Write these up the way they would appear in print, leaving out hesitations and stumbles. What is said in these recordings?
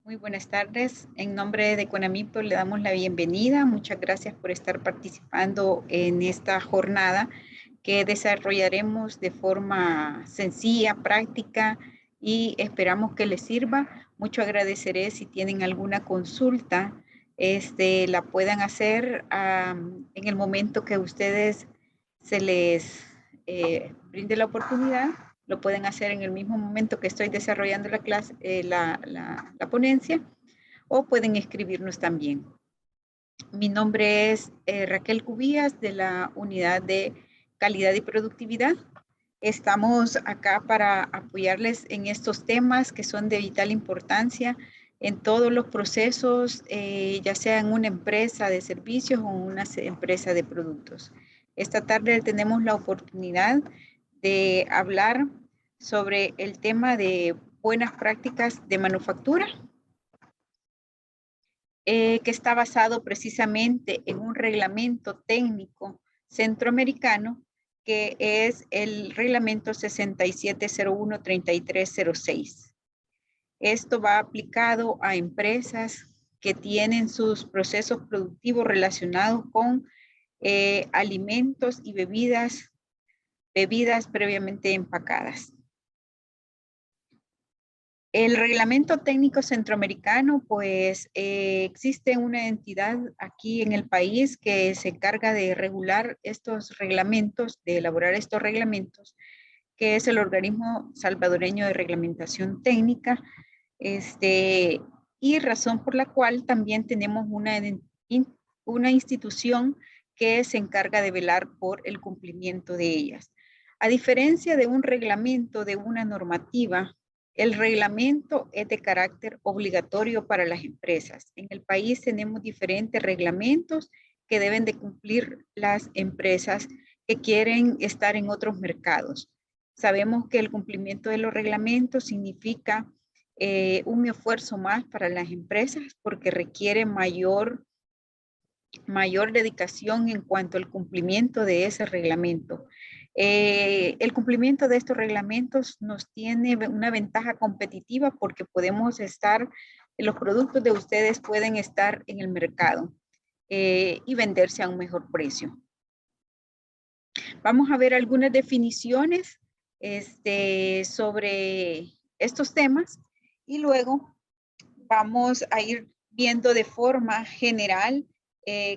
Muy buenas tardes. En nombre de Conamipto le damos la bienvenida. Muchas gracias por estar participando en esta jornada que desarrollaremos de forma sencilla, práctica y esperamos que les sirva. Mucho agradeceré si tienen alguna consulta, la puedan hacer en el momento que ustedes se les brinde la oportunidad. Lo pueden hacer en el mismo momento que estoy desarrollando la clase, la ponencia, o pueden escribirnos también. Mi nombre es Raquel Cubías de la Unidad de Calidad y Productividad. Estamos acá para apoyarles en estos temas que son de vital importancia en todos los procesos, ya sea en una empresa de servicios o una empresa de productos. Esta tarde tenemos la oportunidad de hablar sobre el tema de buenas prácticas de manufactura, que está basado precisamente en un reglamento técnico centroamericano que es el reglamento 6701-3306. Esto va aplicado a empresas que tienen sus procesos productivos relacionados con alimentos y bebidas previamente empacadas. El reglamento técnico centroamericano, pues existe una entidad aquí en el país que se encarga de regular estos reglamentos, de elaborar estos reglamentos, que es el Organismo Salvadoreño de Reglamentación Técnica, y razón por la cual también tenemos una institución que se encarga de velar por el cumplimiento de ellas. A diferencia de un reglamento, de una normativa, el reglamento es de carácter obligatorio para las empresas. En el país tenemos diferentes reglamentos que deben de cumplir las empresas que quieren estar en otros mercados. Sabemos que el cumplimiento de los reglamentos significa un esfuerzo más para las empresas porque requiere mayor dedicación en cuanto al cumplimiento de ese reglamento. El cumplimiento de estos reglamentos nos tiene una ventaja competitiva porque los productos de ustedes pueden estar en el mercado y venderse a un mejor precio. Vamos a ver algunas definiciones sobre estos temas y luego vamos a ir viendo de forma general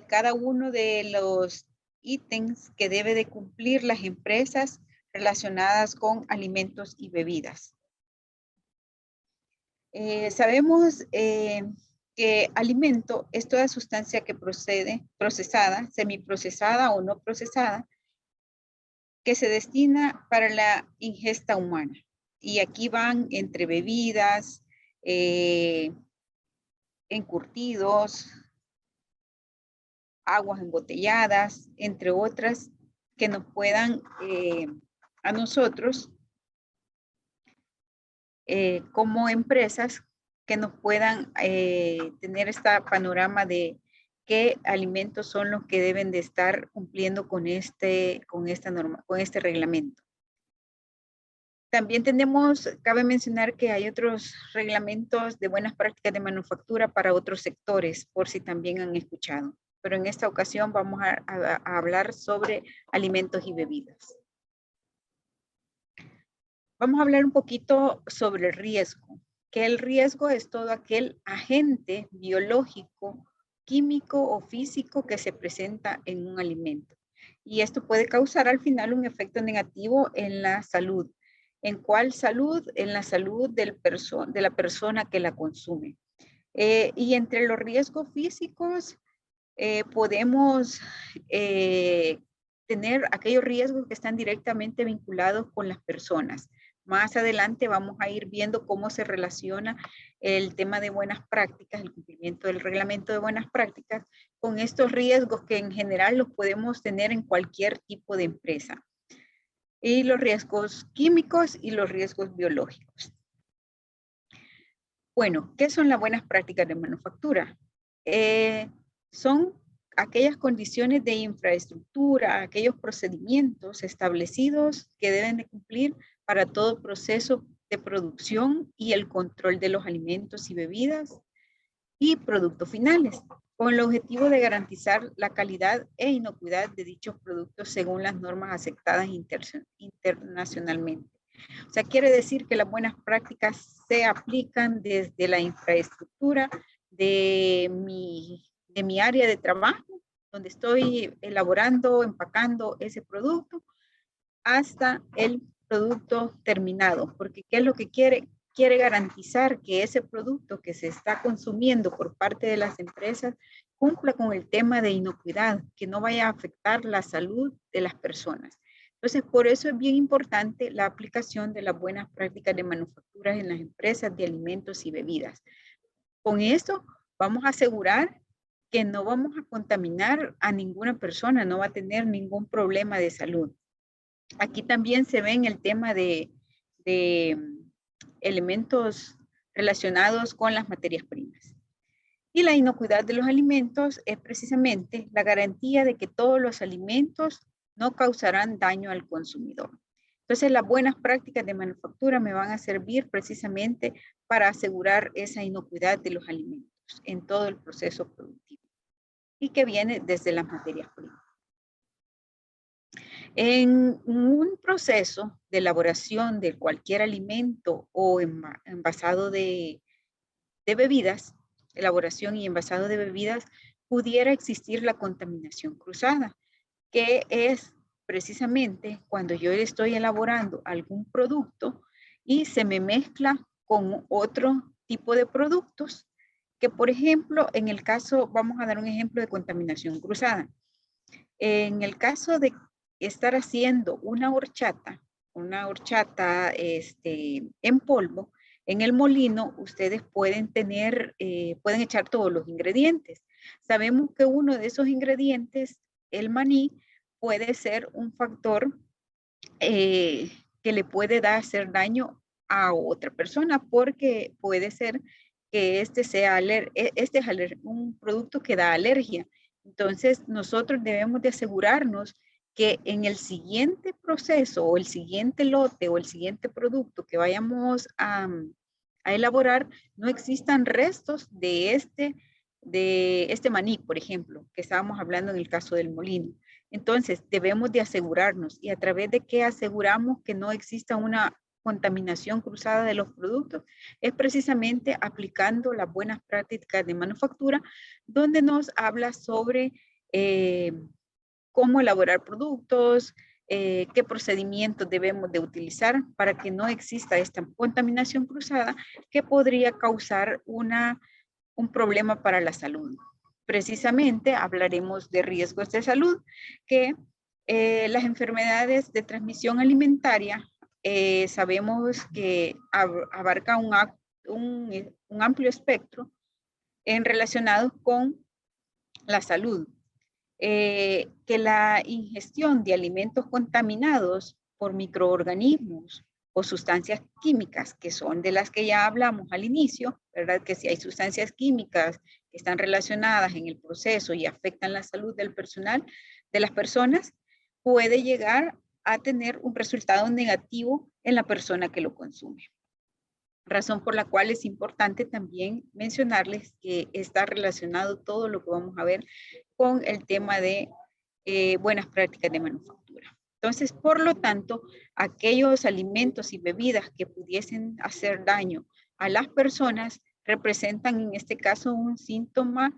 cada uno de los ítems que debe de cumplir las empresas relacionadas con alimentos y bebidas. Sabemos que alimento es toda sustancia que procede procesada, semiprocesada o no procesada, que se destina para la ingesta humana. Y aquí van entre bebidas, encurtidos, aguas embotelladas, entre otras, que nos puedan a nosotros como empresas que nos puedan tener este panorama de qué alimentos son los que deben de estar cumpliendo con esta norma, con este reglamento. También cabe mencionar que hay otros reglamentos de buenas prácticas de manufactura para otros sectores, por si también han escuchado. Pero en esta ocasión vamos a hablar sobre alimentos y bebidas. Vamos a hablar un poquito sobre el riesgo, que el riesgo es todo aquel agente biológico, químico o físico que se presenta en un alimento. Y esto puede causar al final un efecto negativo en la salud. ¿En cuál salud? En la salud de la persona que la consume. Y entre los riesgos físicos podemos tener aquellos riesgos que están directamente vinculados con las personas. Más adelante vamos a ir viendo cómo se relaciona el tema de buenas prácticas, el cumplimiento del reglamento de buenas prácticas, con estos riesgos que en general los podemos tener en cualquier tipo de empresa. Y los riesgos químicos y los riesgos biológicos. Bueno, ¿qué son las buenas prácticas de manufactura? Son aquellas condiciones de infraestructura, aquellos procedimientos establecidos que deben de cumplir para todo proceso de producción y el control de los alimentos y bebidas y productos finales, con el objetivo de garantizar la calidad e inocuidad de dichos productos según las normas aceptadas internacionalmente. O sea, quiere decir que las buenas prácticas se aplican desde la infraestructura de mi área de trabajo, donde estoy elaborando, empacando ese producto, hasta el producto terminado, porque ¿qué es lo que quiere? Quiere garantizar que ese producto que se está consumiendo por parte de las empresas cumpla con el tema de inocuidad, que no vaya a afectar la salud de las personas. Entonces, por eso es bien importante la aplicación de las buenas prácticas de manufacturas en las empresas de alimentos y bebidas. Con esto vamos a asegurar que no vamos a contaminar a ninguna persona, no va a tener ningún problema de salud. Aquí también se ve en el tema de elementos relacionados con las materias primas. Y la inocuidad de los alimentos es precisamente la garantía de que todos los alimentos no causarán daño al consumidor. Entonces, las buenas prácticas de manufactura me van a servir precisamente para asegurar esa inocuidad de los alimentos en todo el proceso productivo y que viene desde las materias primas. En un proceso de elaboración de cualquier alimento o envasado de bebidas, elaboración y envasado de bebidas, pudiera existir la contaminación cruzada, que es precisamente cuando yo estoy elaborando algún producto y se me mezcla con otro tipo de productos, que por ejemplo, en el caso, vamos a dar un ejemplo de contaminación cruzada. En el caso de estar haciendo una horchata en polvo, en el molino ustedes pueden tener, pueden echar todos los ingredientes. Sabemos que uno de esos ingredientes, el maní, puede ser un factor que le puede hacer daño a otra persona porque puede ser que este sea un producto que da alergia. Entonces, nosotros debemos de asegurarnos que en el siguiente proceso o el siguiente lote o el siguiente producto que vayamos a elaborar, no existan restos de este maní, por ejemplo, que estábamos hablando en el caso del molino. Entonces, debemos de asegurarnos y a través de que aseguramos que no exista una contaminación cruzada de los productos, es precisamente aplicando las buenas prácticas de manufactura, donde nos habla sobre cómo elaborar productos, qué procedimientos debemos de utilizar para que no exista esta contaminación cruzada que podría causar un problema para la salud. Precisamente hablaremos de riesgos de salud, que las enfermedades de transmisión alimentaria sabemos que abarca un amplio espectro en relacionado con la salud. Que la ingestión de alimentos contaminados por microorganismos o sustancias químicas, que son de las que ya hablamos al inicio, ¿verdad? Que si hay sustancias químicas que están relacionadas en el proceso y afectan la salud del personal, de las personas, puede llegar a tener un resultado negativo en la persona que lo consume. Razón por la cual es importante también mencionarles que está relacionado todo lo que vamos a ver con el tema de buenas prácticas de manufactura. Entonces, por lo tanto, aquellos alimentos y bebidas que pudiesen hacer daño a las personas representan en este caso un síntoma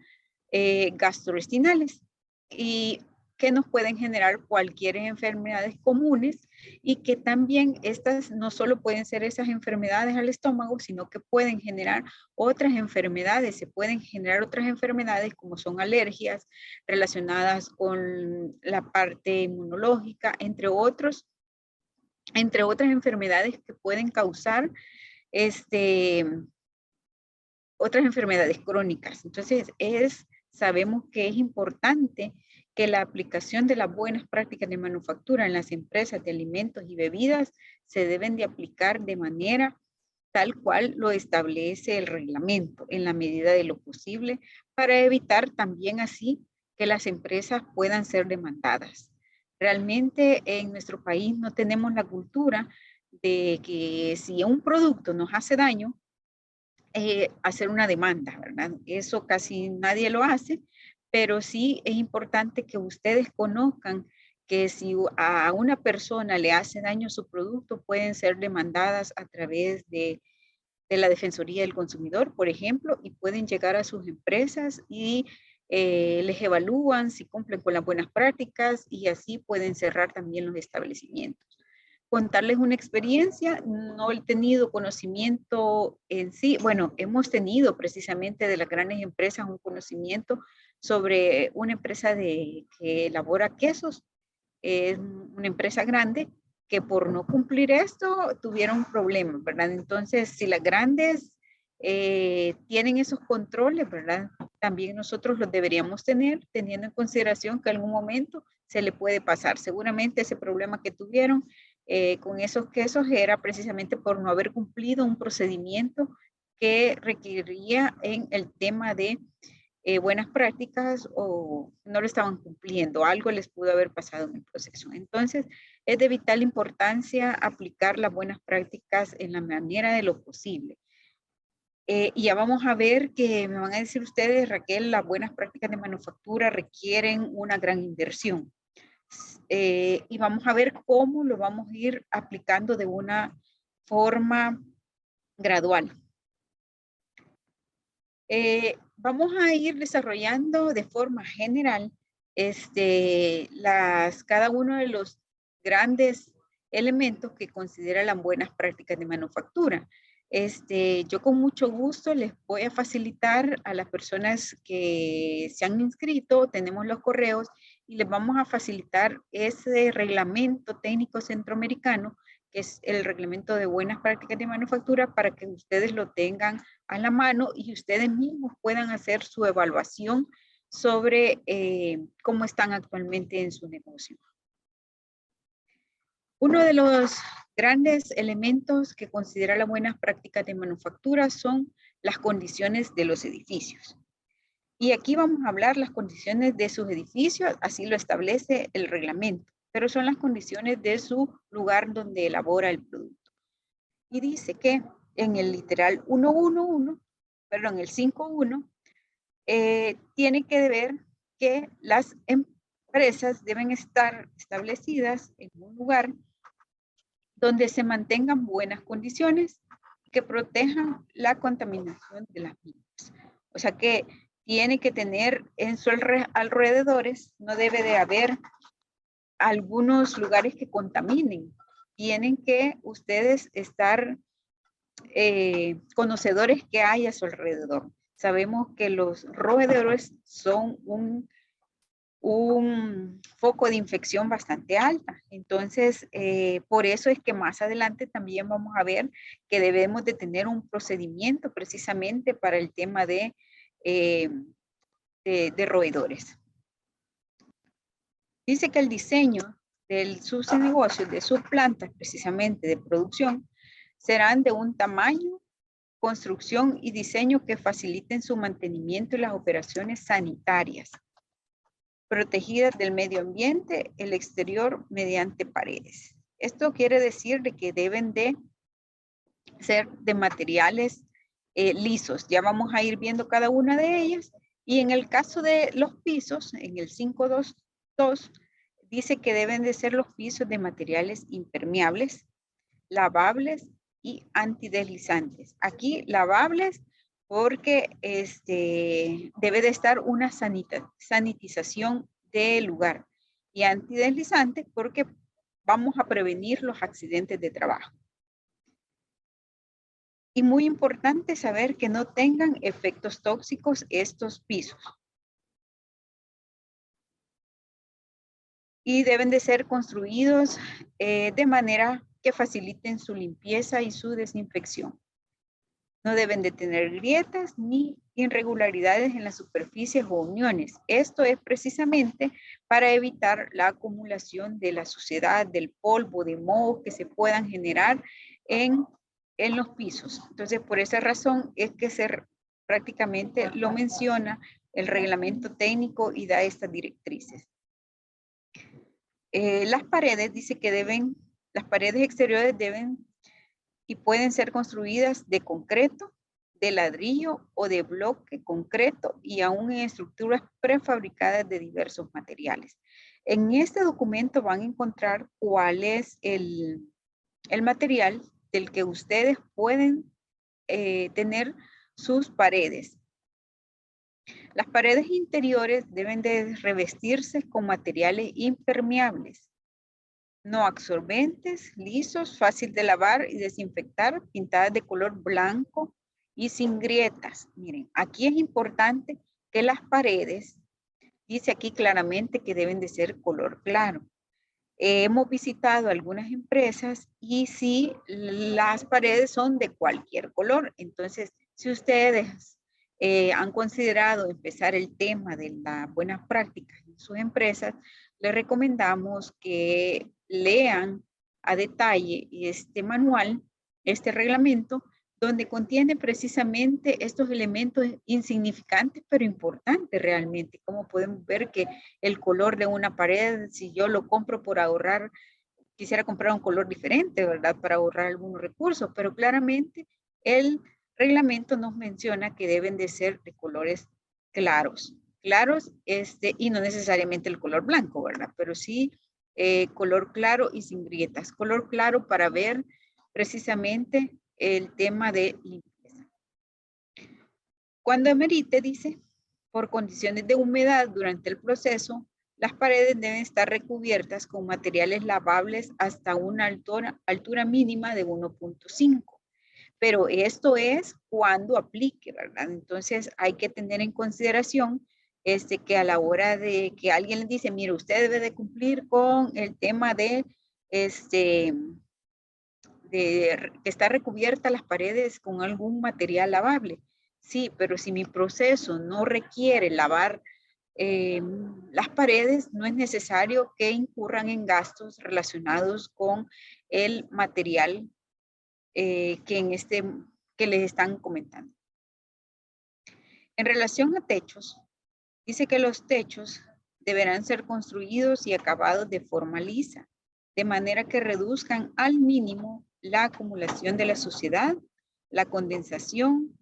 gastrointestinales y que nos pueden generar cualquier enfermedades comunes y que también estas no solo pueden ser esas enfermedades al estómago, sino que pueden generar otras enfermedades, se pueden generar otras enfermedades como son alergias relacionadas con la parte inmunológica, entre otras enfermedades que pueden causar otras enfermedades crónicas. Entonces, sabemos que es importante que la aplicación de las buenas prácticas de manufactura en las empresas de alimentos y bebidas se deben de aplicar de manera tal cual lo establece el reglamento en la medida de lo posible para evitar también así que las empresas puedan ser demandadas. Realmente en nuestro país no tenemos la cultura de que si un producto nos hace daño, hacer una demanda, ¿verdad? Eso casi nadie lo hace, pero sí es importante que ustedes conozcan que si a una persona le hace daño su producto, pueden ser demandadas a través de la Defensoría del Consumidor, por ejemplo, y pueden llegar a sus empresas y les evalúan si cumplen con las buenas prácticas y así pueden cerrar también los establecimientos. Contarles una experiencia, no he tenido conocimiento en sí, bueno, hemos tenido precisamente de las grandes empresas un conocimiento sobre una empresa que elabora quesos, es una empresa grande que por no cumplir esto tuvieron problemas, ¿verdad? Entonces, si las grandes tienen esos controles, ¿verdad? También nosotros los deberíamos tener, teniendo en consideración que en algún momento se le puede pasar. Seguramente ese problema que tuvieron con esos quesos era precisamente por no haber cumplido un procedimiento que requería en el tema de buenas prácticas o no lo estaban cumpliendo, algo les pudo haber pasado en el proceso. Entonces, es de vital importancia aplicar las buenas prácticas en la manera de lo posible. Y ya vamos a ver que me van a decir ustedes, Raquel, las buenas prácticas de manufactura requieren una gran inversión. Y vamos a ver cómo lo vamos a ir aplicando de una forma gradual. Vamos a ir desarrollando de forma general cada uno de los grandes elementos que considera las buenas prácticas de manufactura. Yo con mucho gusto les voy a facilitar a las personas que se han inscrito, tenemos los correos y les vamos a facilitar ese reglamento técnico centroamericano, que es el reglamento de buenas prácticas de manufactura, para que ustedes lo tengan a la mano y ustedes mismos puedan hacer su evaluación sobre cómo están actualmente en su negocio. Uno de los grandes elementos que considera las buenas prácticas de manufactura son las condiciones de los edificios. Y aquí vamos a hablar las condiciones de sus edificios, así lo establece el reglamento, pero son las condiciones de su lugar donde elabora el producto. Y dice que en el literal 111, perdón, el 5.1, tiene que ver que las empresas deben estar establecidas en un lugar donde se mantengan buenas condiciones que protejan la contaminación de las mismas. O sea que tiene que tener en sus alrededores, no debe de haber algunos lugares que contaminen. Tienen que ustedes estar conocedores que hay a su alrededor. Sabemos que los roedores son un foco de infección bastante alta. Entonces, por eso es que más adelante también vamos a ver que debemos de tener un procedimiento precisamente para el tema de roedores. Dice que el diseño de sus negocios, de sus plantas precisamente de producción, serán de un tamaño, construcción y diseño que faciliten su mantenimiento y las operaciones sanitarias, protegidas del medio ambiente, el exterior mediante paredes. Esto quiere decir de que deben de ser de materiales lisos. Ya vamos a ir viendo cada una de ellas. Y en el caso de los pisos, en el 5.2, dice que deben de ser los pisos de materiales impermeables, lavables y antideslizantes. Aquí lavables porque debe de estar una sanitización del lugar, y antideslizantes porque vamos a prevenir los accidentes de trabajo. Y muy importante saber que no tengan efectos tóxicos estos pisos. Y deben de ser construidos de manera que faciliten su limpieza y su desinfección. No deben de tener grietas ni irregularidades en las superficies o uniones. Esto es precisamente para evitar la acumulación de la suciedad, del polvo, de moho que se puedan generar en los pisos. Entonces, por esa razón es que prácticamente lo menciona el reglamento técnico y da estas directrices. Las paredes dice que deben Las paredes exteriores deben y pueden ser construidas de concreto, de ladrillo o de bloque concreto y aún en estructuras prefabricadas de diversos materiales. En este documento van a encontrar cuál es el material del que ustedes pueden tener sus paredes. Las paredes interiores deben de revestirse con materiales impermeables, no absorbentes, lisos, fácil de lavar y desinfectar, pintadas de color blanco y sin grietas. Miren, aquí es importante que las paredes, dice aquí claramente que deben de ser color claro. Hemos visitado algunas empresas y sí, las paredes son de cualquier color. Entonces, si ustedes han considerado empezar el tema de las buenas prácticas en sus empresas, les recomendamos que lean a detalle este manual, este reglamento, donde contiene precisamente estos elementos insignificantes, pero importantes realmente. Como podemos ver que el color de una pared, si yo lo compro por ahorrar, quisiera comprar un color diferente, ¿verdad? Para ahorrar algunos recursos, pero claramente el reglamento nos menciona que deben de ser de colores claros, y no necesariamente el color blanco, ¿verdad? Pero sí color claro y sin grietas. Color claro para ver precisamente el tema de limpieza. Cuando amerite, dice, por condiciones de humedad durante el proceso, las paredes deben estar recubiertas con materiales lavables hasta una altura mínima de 1.5. Pero esto es cuando aplique, ¿verdad? Entonces hay que tener en consideración que a la hora de que alguien le dice, mire, usted debe de cumplir con el tema de que está recubierta las paredes con algún material lavable. Sí, pero si mi proceso no requiere lavar las paredes, no es necesario que incurran en gastos relacionados con el material que les están comentando. En relación a techos, dice que los techos deberán ser construidos y acabados de forma lisa, de manera que reduzcan al mínimo la acumulación de la suciedad, la condensación,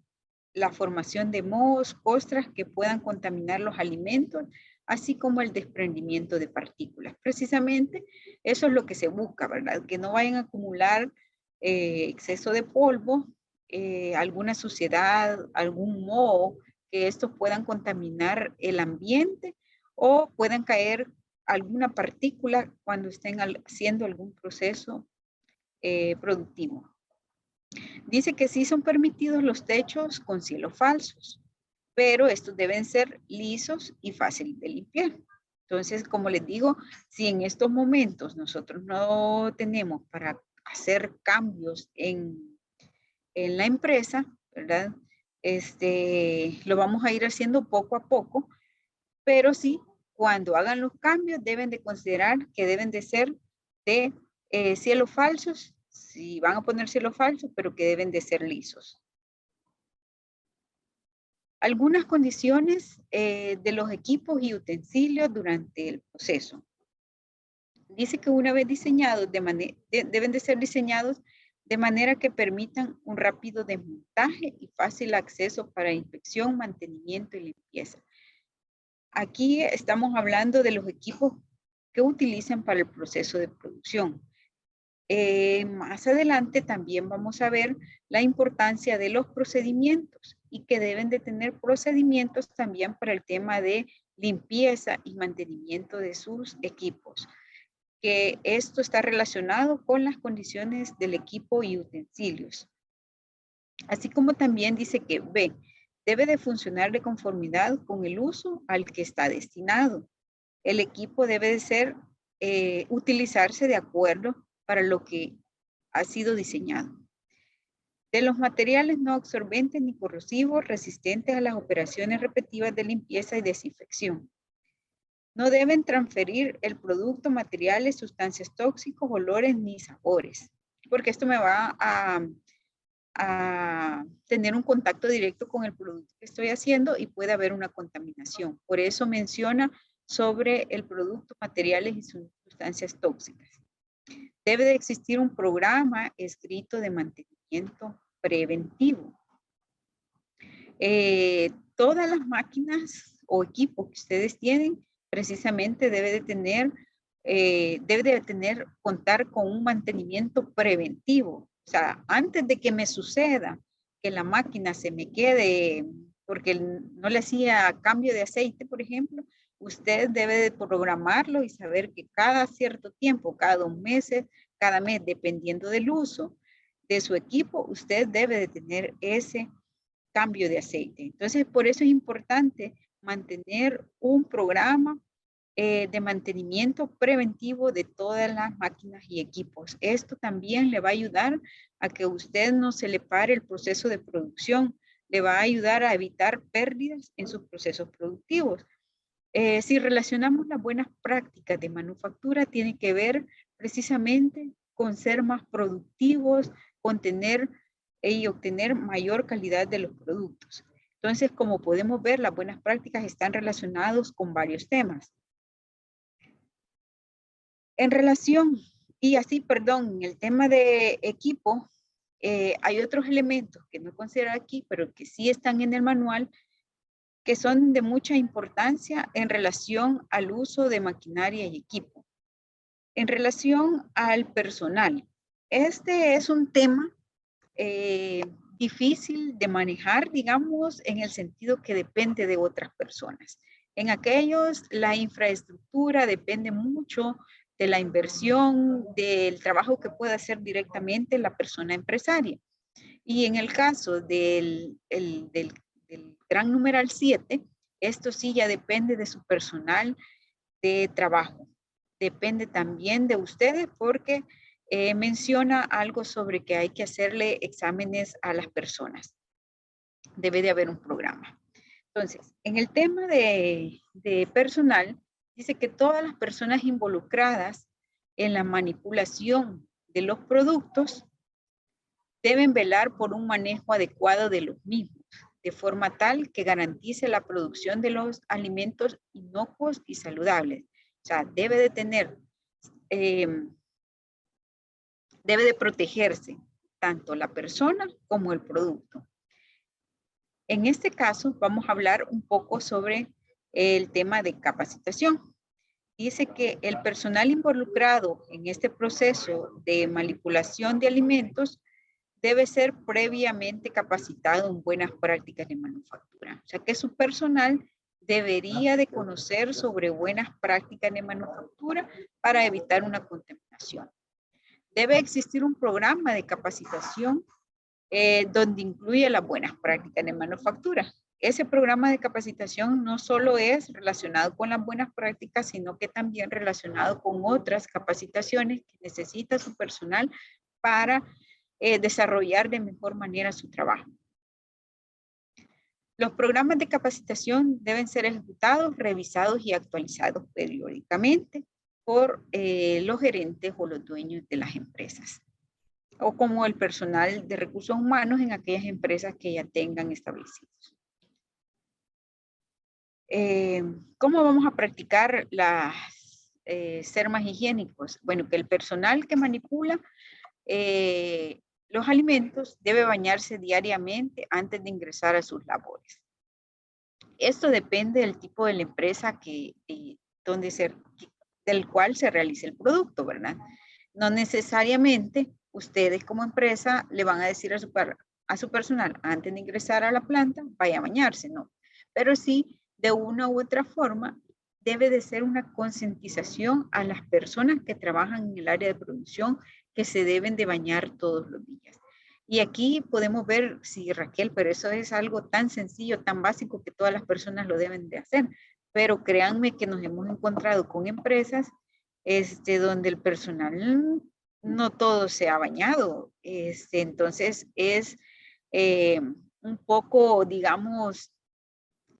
la formación de mohos, costras que puedan contaminar los alimentos, así como el desprendimiento de partículas. Precisamente eso es lo que se busca, ¿verdad? Que no vayan a acumular exceso de polvo, alguna suciedad, algún moho, que estos puedan contaminar el ambiente o puedan caer alguna partícula cuando estén haciendo algún proceso productivo. Dice que sí son permitidos los techos con cielos falsos, pero estos deben ser lisos y fáciles de limpiar. Entonces, como les digo, si en estos momentos nosotros no tenemos para hacer cambios en la empresa, ¿verdad? Lo vamos a ir haciendo poco a poco, pero sí, cuando hagan los cambios deben de considerar que deben de ser de cielos falsos, si van a poner cielos falsos, pero que deben de ser lisos. Algunas condiciones de los equipos y utensilios durante el proceso. Dice que una vez diseñados, deben de ser diseñados de manera que permitan un rápido desmontaje y fácil acceso para inspección, mantenimiento y limpieza. Aquí estamos hablando de los equipos que utilizan para el proceso de producción. Más adelante también vamos a ver la importancia de los procedimientos y que deben de tener procedimientos también para el tema de limpieza y mantenimiento de sus equipos, que esto está relacionado con las condiciones del equipo y utensilios. Así como también dice que B, debe de funcionar de conformidad con el uso al que está destinado. El equipo debe de ser, utilizarse de acuerdo para lo que ha sido diseñado. De los materiales no absorbentes ni corrosivos resistentes a las operaciones repetitivas de limpieza y desinfección. No deben transferir el producto, materiales, sustancias tóxicos, olores ni sabores, porque esto me va a tener un contacto directo con el producto que estoy haciendo y puede haber una contaminación. Por eso menciona sobre el producto, materiales y sustancias tóxicas. Debe de existir un programa escrito de mantenimiento preventivo. Todas las máquinas o equipos que ustedes tienen precisamente debe de contar con un mantenimiento preventivo. O sea, antes de que me suceda que la máquina se me quede porque no le hacía cambio de aceite, por ejemplo, usted debe de programarlo y saber que cada cierto tiempo, cada 2 meses, cada mes, dependiendo del uso de su equipo, usted debe de tener ese cambio de aceite. Entonces, por eso es importante mantener un programa de mantenimiento preventivo de todas las máquinas y equipos. Esto también le va a ayudar a que usted no se le pare el proceso de producción, le va a ayudar a evitar pérdidas en sus procesos productivos. Si relacionamos las buenas prácticas de manufactura, tiene que ver precisamente con ser más productivos, con tener y obtener mayor calidad de los productos. Entonces, como podemos ver, las buenas prácticas están relacionadas con varios temas. En relación, y así, perdón, en el tema de equipo, hay otros elementos que no considero aquí, pero que sí están en el manual, que son de mucha importancia en relación al uso de maquinaria y equipo. En relación al personal, este es un tema difícil de manejar, digamos, en el sentido que depende de otras personas. En aquellos, la infraestructura depende mucho de la inversión, del trabajo que pueda hacer directamente la persona empresaria. Y en el caso del gran numeral 7, esto sí ya depende de su personal de trabajo. Depende también de ustedes porque menciona algo sobre que hay que hacerle exámenes a las personas. Debe de haber un programa. Entonces, en el tema de personal, dice que todas las personas involucradas en la manipulación de los productos deben velar por un manejo adecuado de los mismos, de forma tal que garantice la producción de los alimentos inocuos y saludables. O sea, debe de tener, debe de protegerse tanto la persona como el producto. En este caso, vamos a hablar un poco sobre el tema de capacitación. Dice que el personal involucrado en este proceso de manipulación de alimentos debe ser previamente capacitado en buenas prácticas de manufactura. O sea que su personal debería de conocer sobre buenas prácticas de manufactura para evitar una contaminación. Debe existir un programa de capacitación donde incluye las buenas prácticas de manufactura. Ese programa de capacitación no solo es relacionado con las buenas prácticas, sino que también relacionado con otras capacitaciones que necesita su personal para desarrollar de mejor manera su trabajo. Los programas de capacitación deben ser ejecutados, revisados y actualizados periódicamente por los gerentes o los dueños de las empresas o como el personal de recursos humanos en aquellas empresas que ya tengan establecidos. ¿Cómo vamos a practicar ser más higiénicos? Bueno, que el personal que manipula los alimentos debe bañarse diariamente antes de ingresar a sus labores. Esto depende del tipo de la empresa del cual se realice el producto, ¿verdad? No necesariamente ustedes como empresa le van a decir a su personal antes de ingresar a la planta, vaya a bañarse, no. Pero sí, de una u otra forma, debe de ser una concientización a las personas que trabajan en el área de producción que se deben de bañar todos los días. Y aquí podemos ver, sí, Raquel, pero eso es algo tan sencillo, tan básico que todas las personas lo deben de hacer. Pero créanme que nos hemos encontrado con empresas donde el personal no todo se ha bañado. Entonces es un poco, digamos,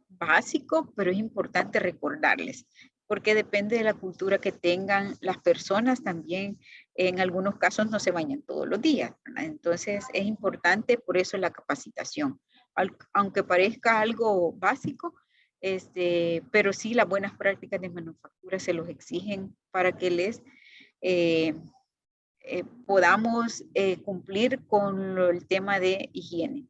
básico, pero es importante recordarles, porque depende de la cultura que tengan las personas también. En algunos casos no se bañan todos los días, ¿verdad? Entonces es importante por eso la capacitación. Aunque parezca algo básico, pero sí las buenas prácticas de manufactura se los exigen para que les podamos cumplir con el tema de higiene.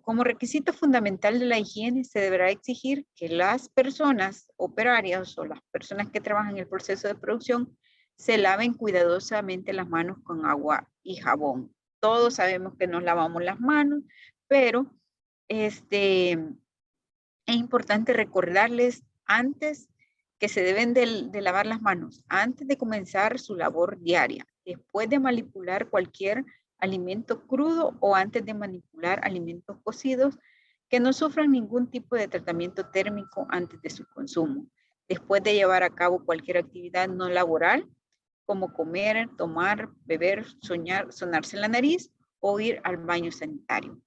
Como requisito fundamental de la higiene, se deberá exigir que las personas operarias o las personas que trabajan en el proceso de producción se laven cuidadosamente las manos con agua y jabón. Todos sabemos que nos lavamos las manos, pero es importante recordarles antes que se deben de lavar las manos, antes de comenzar su labor diaria, después de manipular cualquier alimento crudo o antes de manipular alimentos cocidos que no sufran ningún tipo de tratamiento térmico antes de su consumo, después de llevar a cabo cualquier actividad no laboral, como comer, tomar, beber, sonarse la nariz o ir al baño sanitario.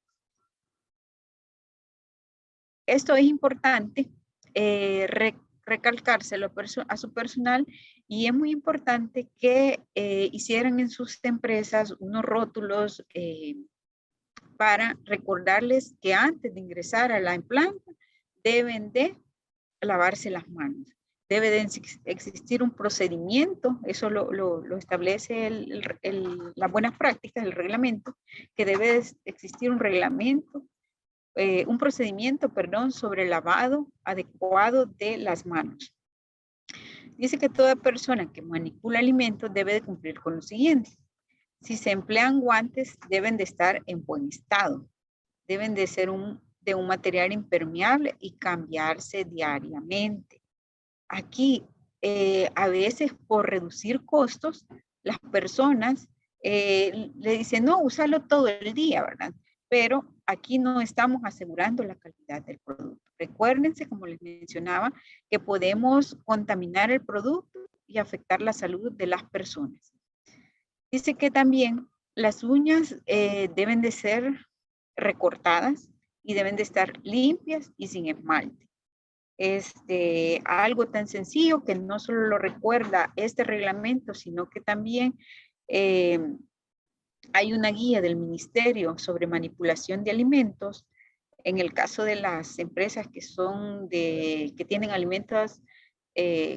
Esto es importante recalcárselo a su personal y es muy importante que hicieran en sus empresas unos rótulos para recordarles que antes de ingresar a la planta deben de lavarse las manos. Debe de existir un procedimiento, eso lo establece las buenas prácticas, el reglamento, que debe existir un reglamento, un procedimiento, perdón, sobre el lavado adecuado de las manos. Dice que toda persona que manipula alimentos debe de cumplir con lo siguiente. Si se emplean guantes, deben de estar en buen estado. Deben de ser de un material impermeable y cambiarse diariamente. Aquí, a veces por reducir costos, las personas le dicen, no, úsalo todo el día, ¿verdad? Pero aquí no estamos asegurando la calidad del producto. Recuérdense, como les mencionaba, que podemos contaminar el producto y afectar la salud de las personas. Dice que también las uñas deben de ser recortadas y deben de estar limpias y sin esmalte. Algo tan sencillo que no solo lo recuerda este reglamento, sino que también hay una guía del Ministerio sobre manipulación de alimentos. En el caso de las empresas que tienen alimentos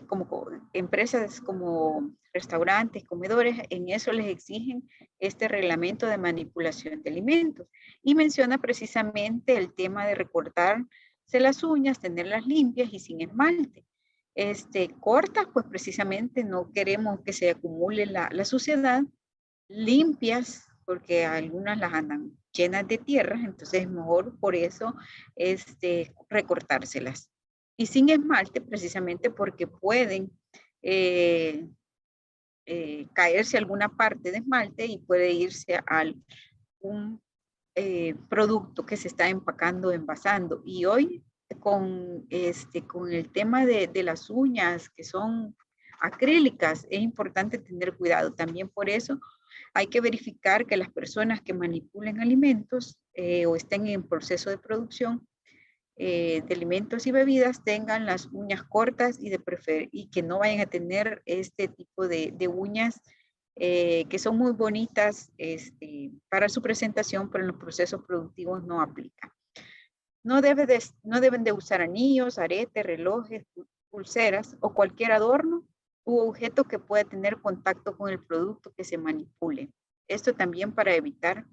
como empresas como restaurantes, comedores, en eso les exigen este reglamento de manipulación de alimentos. Y menciona precisamente el tema de recortarse las uñas, tenerlas limpias y sin esmalte. Cortas, pues precisamente no queremos que se acumule la suciedad, limpias, porque algunas las andan llenas de tierra, entonces es mejor por eso recortárselas. Y sin esmalte, precisamente porque pueden caerse alguna parte de esmalte y puede irse a un producto que se está empacando, envasando. Y hoy con el tema de las uñas que son acrílicas, es importante tener cuidado. También por eso hay que verificar que las personas que manipulen alimentos o estén en proceso de producción de alimentos y bebidas tengan las uñas cortas y que no vayan a tener este tipo de uñas que son muy bonitas para su presentación, pero en los procesos productivos no aplica. No deben de usar anillos, aretes, relojes, pulseras o cualquier adorno u objeto que pueda tener contacto con el producto que se manipule. Esto también para evitar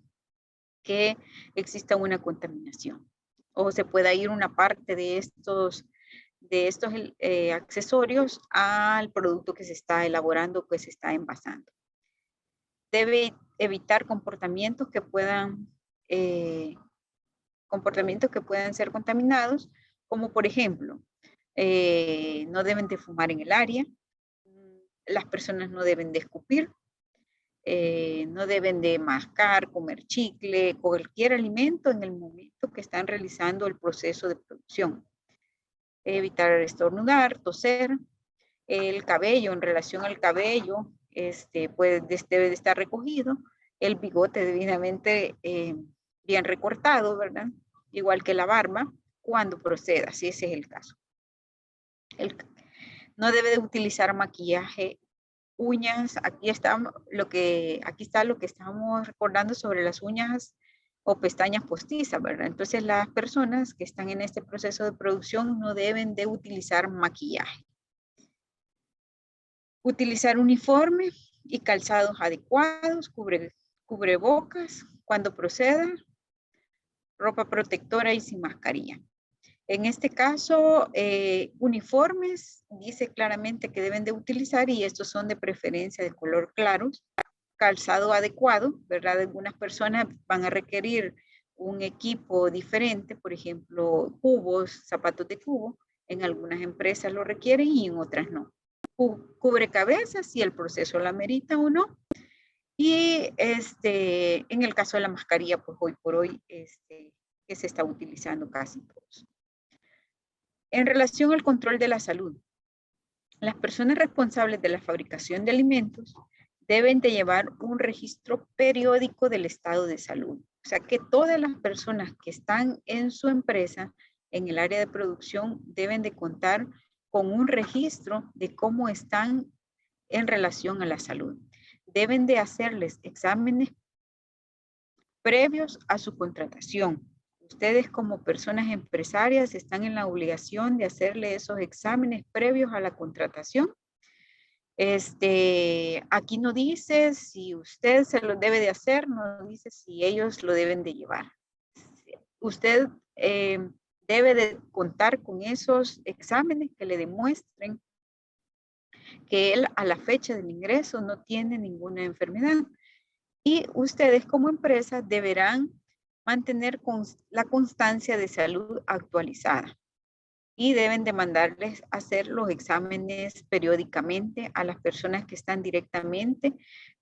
que exista una contaminación o se pueda ir una parte de estos accesorios al producto que se está elaborando, que se está envasando. Debe evitar comportamientos que puedan ser contaminados, como por ejemplo, no deben de fumar en el área, las personas no deben de escupir, no deben de mascar, comer chicle, cualquier alimento en el momento que están realizando el proceso de producción. Evitar estornudar, toser, el cabello, en relación al cabello, debe de estar recogido, el bigote debidamente bien recortado, ¿verdad? Igual que la barba, cuando proceda, si ese es el caso. No debe de utilizar maquillaje, uñas. Aquí está lo que estamos recordando sobre las uñas o pestañas postizas, ¿verdad? Entonces las personas que están en este proceso de producción no deben de utilizar maquillaje. Utilizar uniforme y calzados adecuados, cubrebocas cuando proceda, ropa protectora y sin mascarilla. En este caso, uniformes, dice claramente que deben de utilizar y estos son de preferencia de color claros, calzado adecuado, ¿verdad? Algunas personas van a requerir un equipo diferente, por ejemplo, cubos, zapatos de cubo, en algunas empresas lo requieren y en otras no. Cubre cabezas si el proceso la amerita o no. Y en el caso de la mascarilla, pues hoy por hoy que se está utilizando casi todos. En relación al control de la salud, las personas responsables de la fabricación de alimentos deben de llevar un registro periódico del estado de salud. O sea que todas las personas que están en su empresa, en el área de producción, deben de contar con un registro de cómo están en relación a la salud. Deben de hacerles exámenes previos a su contratación. Ustedes como personas empresarias están en la obligación de hacerle esos exámenes previos a la contratación. Aquí no dice si usted se lo debe de hacer, no dice si ellos lo deben de llevar. Usted debe de contar con esos exámenes que le demuestren que él a la fecha del ingreso no tiene ninguna enfermedad. Y ustedes como empresa deberán mantener la constancia de salud actualizada y deben de mandarles a hacer los exámenes periódicamente a las personas que están directamente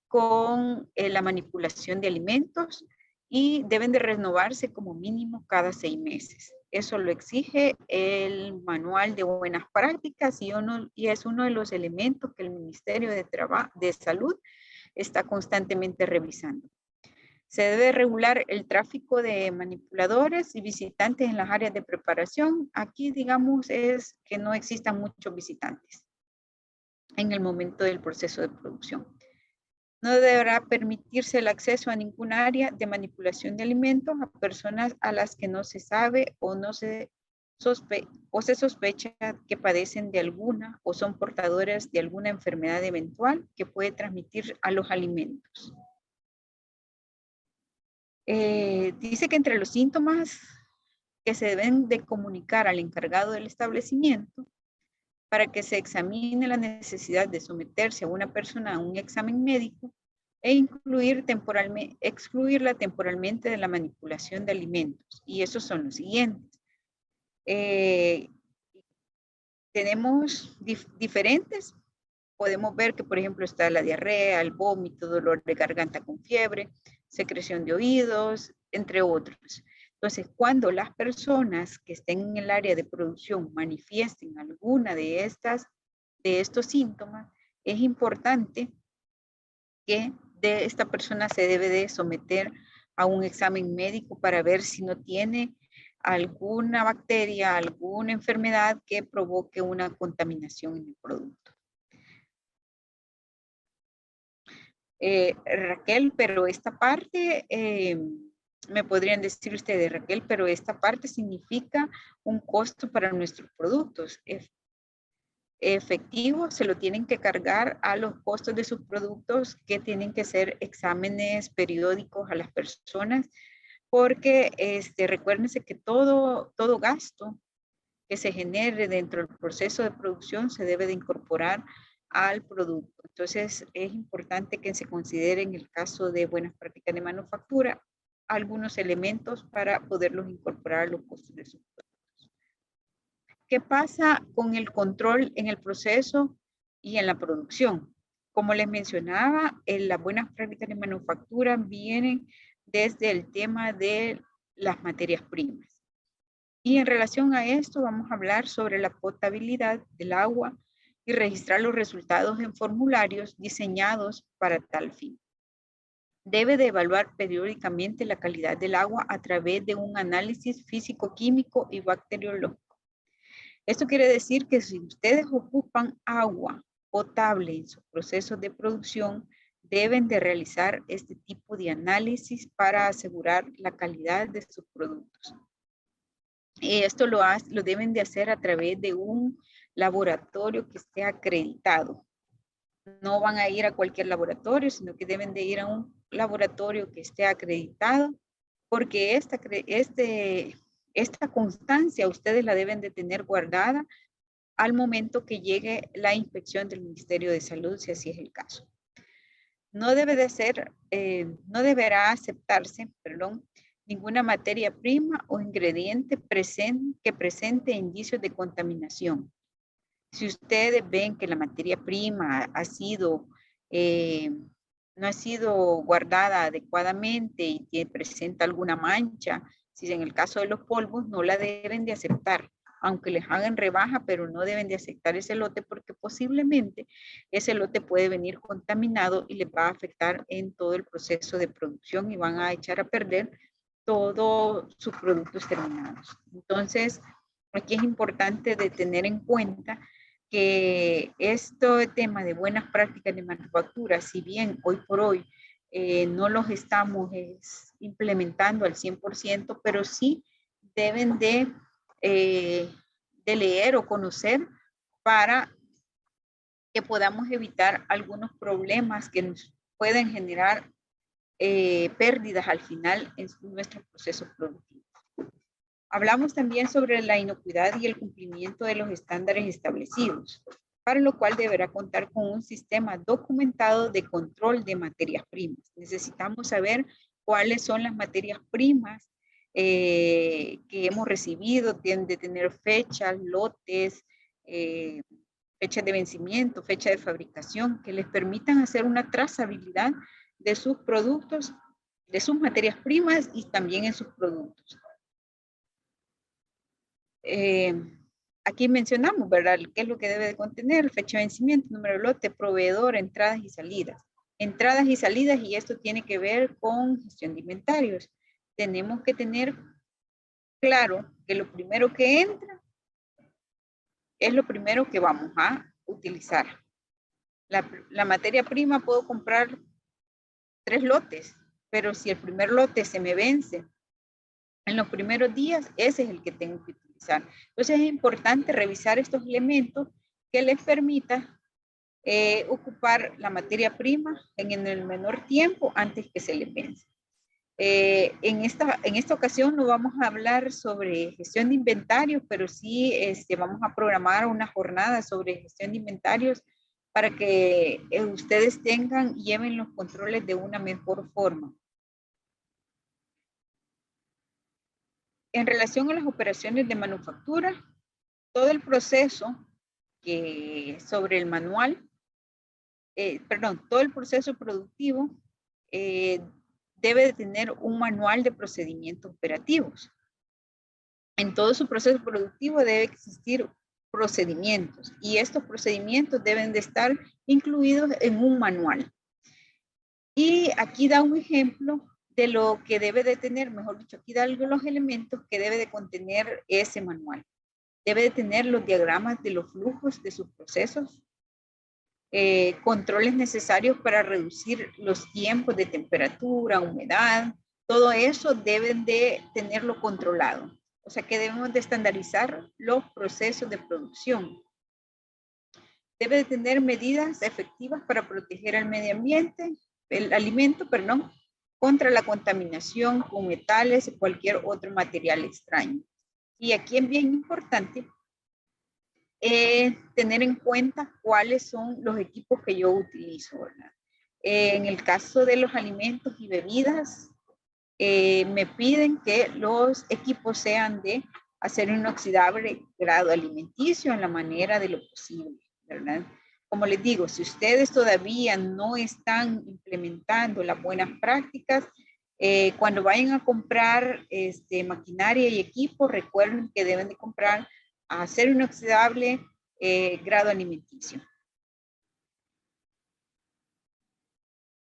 con la manipulación de alimentos y deben de renovarse como mínimo cada 6 meses. Eso lo exige el manual de buenas prácticas y es uno de los elementos que el Ministerio de Salud está constantemente revisando. Se debe regular el tráfico de manipuladores y visitantes en las áreas de preparación. Aquí, digamos, es que no existan muchos visitantes en el momento del proceso de producción. No deberá permitirse el acceso a ninguna área de manipulación de alimentos a personas a las que no se sabe o se sospecha que padecen de alguna o son portadoras de alguna enfermedad eventual que puede transmitir a los alimentos. Dice que entre los síntomas que se deben de comunicar al encargado del establecimiento para que se examine la necesidad de someterse a una persona a un examen médico e excluirla temporalmente de la manipulación de alimentos. Y esos son los siguientes. Tenemos diferentes. Podemos ver que, por ejemplo, está la diarrea, el vómito, dolor de garganta con fiebre, secreción de oídos, entre otros. Entonces, cuando las personas que estén en el área de producción manifiesten alguna de estos síntomas, es importante que esta persona se debe de someter a un examen médico para ver si no tiene alguna bacteria, alguna enfermedad que provoque una contaminación en el producto. Raquel, pero esta parte, me podrían decir ustedes, Raquel, pero esta parte significa un costo para nuestros productos. Efectivo, se lo tienen que cargar a los costos de sus productos, que tienen que ser exámenes periódicos a las personas, porque recuérdense que todo gasto que se genere dentro del proceso de producción se debe de incorporar al producto. Entonces, es importante que se considere en el caso de buenas prácticas de manufactura algunos elementos para poderlos incorporar a los costos de sus productos. ¿Qué pasa con el control en el proceso y en la producción? Como les mencionaba, las buenas prácticas de manufactura vienen desde el tema de las materias primas. Y en relación a esto vamos a hablar sobre la potabilidad del agua y registrar los resultados en formularios diseñados para tal fin. Debe de evaluar periódicamente la calidad del agua a través de un análisis físico-químico y bacteriológico. Esto quiere decir que si ustedes ocupan agua potable en su proceso de producción, deben de realizar este tipo de análisis para asegurar la calidad de sus productos. Esto lo deben de hacer a través de un laboratorio que esté acreditado. No van a ir a cualquier laboratorio, sino que deben de ir a un laboratorio que esté acreditado, porque esta constancia ustedes la deben de tener guardada al momento que llegue la inspección del Ministerio de Salud, si así es el caso. No debe de ser, no deberá aceptarse, perdón, ninguna materia prima o ingrediente que presente indicios de contaminación. Si ustedes ven que la materia prima ha sido, no ha sido guardada adecuadamente y que presenta alguna mancha, si en el caso de los polvos, no la deben de aceptar, aunque les hagan rebaja, pero no deben de aceptar ese lote porque posiblemente ese lote puede venir contaminado y les va a afectar en todo el proceso de producción y van a echar a perder todos sus productos terminados. Entonces, aquí es importante de tener en cuenta que este tema de buenas prácticas de manufactura, si bien hoy por hoy no los estamos implementando al 100%, pero sí deben de leer o conocer para que podamos evitar algunos problemas que nos pueden generar pérdidas al final en nuestros procesos productivos. Hablamos también sobre la inocuidad y el cumplimiento de los estándares establecidos, para lo cual deberá contar con un sistema documentado de control de materias primas. Necesitamos saber cuáles son las materias primas que hemos recibido, tienen de tener fechas, lotes, fechas de vencimiento, fecha de fabricación, que les permitan hacer una trazabilidad de sus productos, de sus materias primas y también en sus productos. Aquí mencionamos, ¿verdad? ¿Qué es lo que debe de contener? Fecha de vencimiento, número de lote, proveedor, entradas y salidas. Entradas y salidas, y esto tiene que ver con gestión de inventarios. Tenemos que tener claro que lo primero que entra es lo primero que vamos a utilizar. La materia prima puedo comprar 3 lotes, pero si el primer lote se me vence en los primeros días, ese es el que tengo que utilizar. Entonces es importante revisar estos elementos que les permita ocupar la materia prima en el menor tiempo antes que se les vence. En esta ocasión no vamos a hablar sobre gestión de inventarios, pero sí vamos a programar una jornada sobre gestión de inventarios para que ustedes tengan y lleven los controles de una mejor forma. En relación a las operaciones de manufactura, todo el proceso sobre el manual, todo el proceso productivo debe de tener un manual de procedimientos operativos. En todo su proceso productivo debe existir procedimientos y estos procedimientos deben de estar incluidos en un manual. Y aquí da un ejemplo de lo que debe de tener, mejor dicho, aquí da los elementos que debe de contener ese manual. Debe de tener los diagramas de los flujos de sus procesos, controles necesarios para reducir los tiempos de temperatura, humedad, todo eso deben de tenerlo controlado. O sea que debemos de estandarizar los procesos de producción. Debe de tener medidas efectivas para proteger al medio ambiente, el alimento, perdón, contra la contaminación con metales o cualquier otro material extraño. Y aquí es bien importante tener en cuenta cuáles son los equipos que yo utilizo, ¿verdad? En el caso de los alimentos y bebidas, me piden que los equipos sean de acero inoxidable grado alimenticio en la manera de lo posible, ¿verdad? Como les digo, si ustedes todavía no están implementando las buenas prácticas, cuando vayan a comprar maquinaria y equipo, recuerden que deben de comprar acero inoxidable grado alimenticio.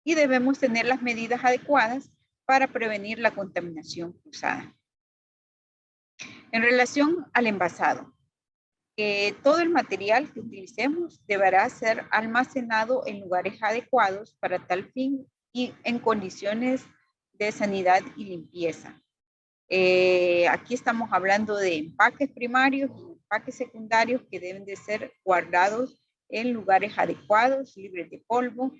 Y debemos tener las medidas adecuadas para prevenir la contaminación cruzada. En relación al envasado, todo el material que utilicemos deberá ser almacenado en lugares adecuados para tal fin y en condiciones de sanidad y limpieza. Aquí estamos hablando de empaques primarios y empaques secundarios que deben de ser guardados en lugares adecuados, libres de polvo,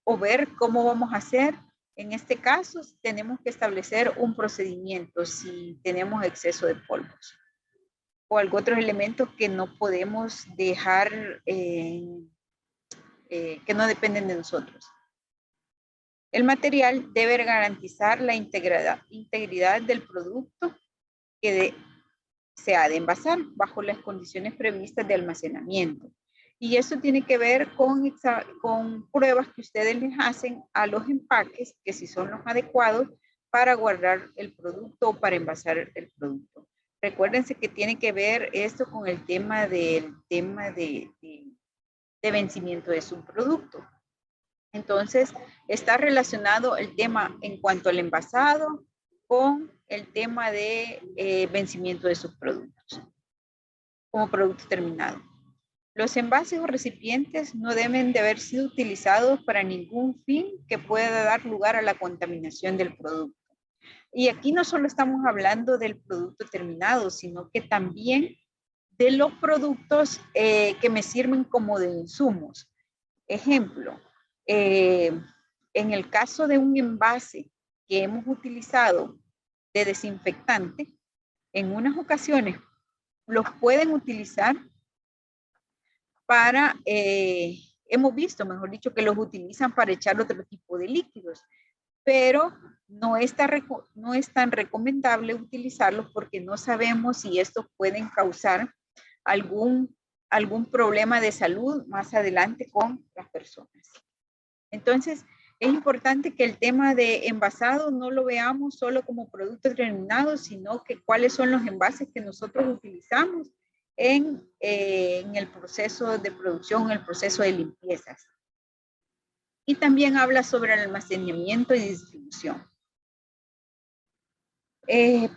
o ver cómo vamos a hacer. En este caso, tenemos que establecer un procedimiento si tenemos exceso de polvos o algún otro elemento que no podemos dejar, que no dependen de nosotros. El material debe garantizar la integridad del producto que se ha de envasar bajo las condiciones previstas de almacenamiento. Y eso tiene que ver con pruebas que ustedes les hacen a los empaques, que si son los adecuados para guardar el producto o para envasar el producto. Recuérdense que tiene que ver esto con el tema de vencimiento de su producto. Entonces, está relacionado el tema en cuanto al envasado con el tema de vencimiento de sus productos como producto terminado. Los envases o recipientes no deben de haber sido utilizados para ningún fin que pueda dar lugar a la contaminación del producto. Y aquí no solo estamos hablando del producto terminado, sino que también de los productos que me sirven como de insumos. Ejemplo, en el caso de un envase que hemos utilizado de desinfectante, en unas ocasiones los pueden utilizar para, hemos visto, mejor dicho, que los utilizan para echar otro tipo de líquidos, pero no es tan recomendable utilizarlos porque no sabemos si estos pueden causar algún problema de salud más adelante con las personas. Entonces, es importante que el tema de envasado no lo veamos solo como producto terminado, sino que cuáles son los envases que nosotros utilizamos en el proceso de producción, el proceso de limpiezas. Y también habla sobre el almacenamiento y distribución.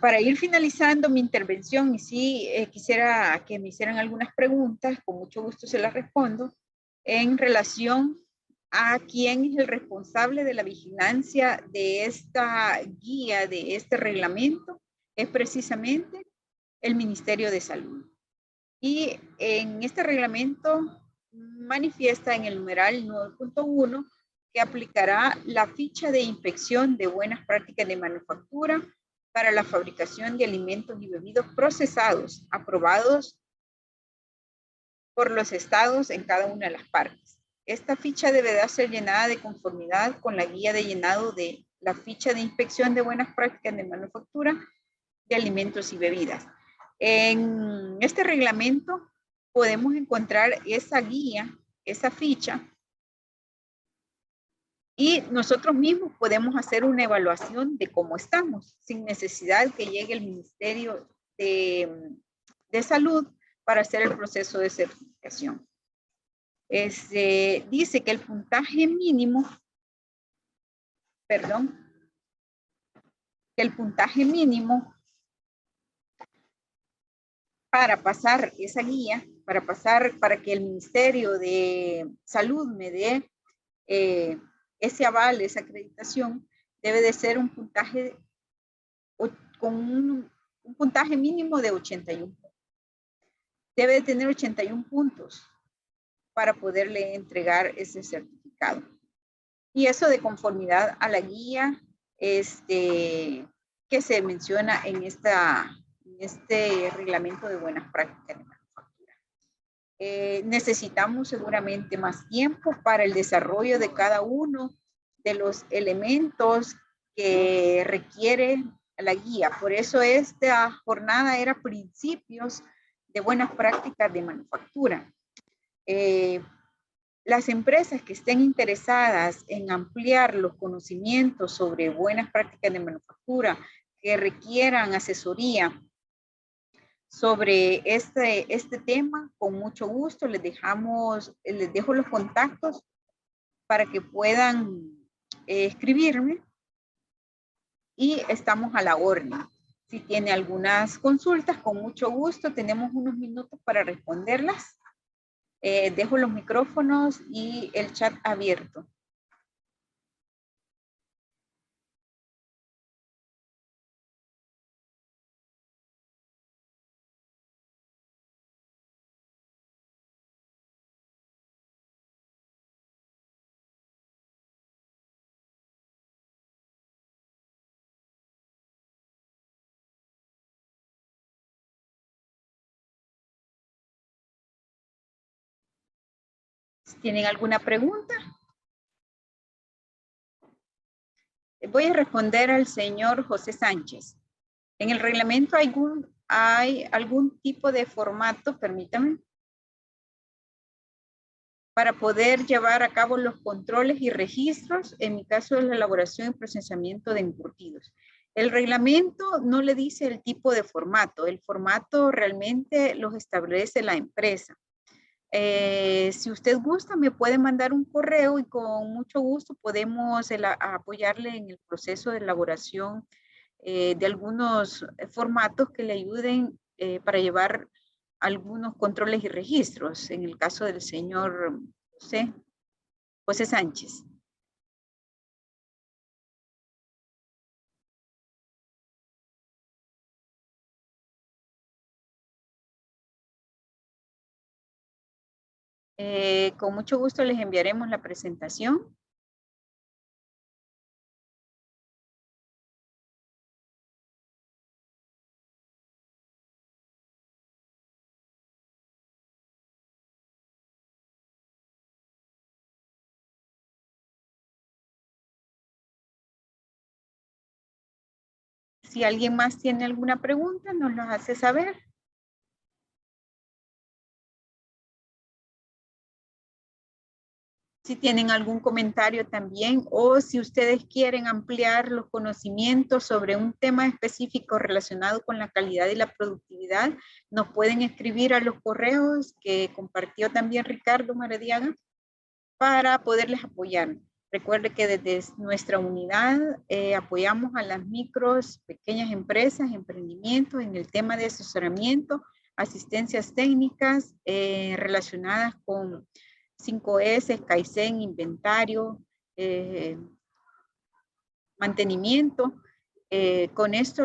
Para ir finalizando mi intervención, y sí quisiera que me hicieran algunas preguntas, con mucho gusto se las respondo, en relación a quién es el responsable de la vigilancia de esta guía, de este reglamento, es precisamente el Ministerio de Salud. Y en este reglamento manifiesta en el numeral 9.1 que aplicará la ficha de inspección de buenas prácticas de manufactura para la fabricación de alimentos y bebidas procesados, aprobados por los estados en cada una de las partes. Esta ficha deberá ser llenada de conformidad con la guía de llenado de la ficha de inspección de buenas prácticas de manufactura de alimentos y bebidas. En este reglamento podemos encontrar esa guía, esa ficha, y nosotros mismos podemos hacer una evaluación de cómo estamos, sin necesidad que llegue el Ministerio de Salud para hacer el proceso de certificación. Dice que el puntaje mínimo, para pasar esa guía, para que el Ministerio de Salud me dé ese aval, esa acreditación, debe de ser un puntaje con un puntaje mínimo de 81. Debe de tener 81 puntos para poderle entregar ese certificado. Y eso de conformidad a la guía que se menciona en este reglamento de buenas prácticas de manufactura. Necesitamos seguramente más tiempo para el desarrollo de cada uno de los elementos que requiere la guía. Por eso esta jornada era principios de buenas prácticas de manufactura. Las empresas que estén interesadas en ampliar los conocimientos sobre buenas prácticas de manufactura, que requieran asesoría sobre este tema, con mucho gusto les dejo los contactos para que puedan escribirme y estamos a la orden. Si tiene algunas consultas, con mucho gusto, tenemos unos minutos para responderlas. Dejo los micrófonos y el chat abierto. ¿Tienen alguna pregunta? Voy a responder al señor José Sánchez. En el reglamento hay algún tipo de formato, permítame, para poder llevar a cabo los controles y registros, en mi caso es la elaboración y procesamiento de encurtidos. El reglamento no le dice el tipo de formato, el formato realmente los establece la empresa. Si usted gusta, me puede mandar un correo y con mucho gusto podemos apoyarle en el proceso de elaboración de algunos formatos que le ayuden para llevar algunos controles y registros, en el caso del señor José Sánchez. Con mucho gusto les enviaremos la presentación. Si alguien más tiene alguna pregunta, nos lo hace saber. Si tienen algún comentario también o si ustedes quieren ampliar los conocimientos sobre un tema específico relacionado con la calidad y la productividad, nos pueden escribir a los correos que compartió también Ricardo Maradiaga para poderles apoyar. Recuerde que desde nuestra unidad apoyamos a las micros, pequeñas empresas, emprendimientos en el tema de asesoramiento, asistencias técnicas relacionadas con 5S, Kaizen, inventario, mantenimiento. Con esto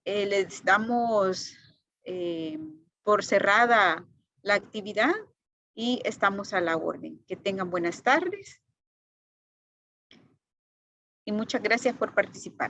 les damos por cerrada la actividad y estamos a la orden. Que tengan buenas tardes y muchas gracias por participar.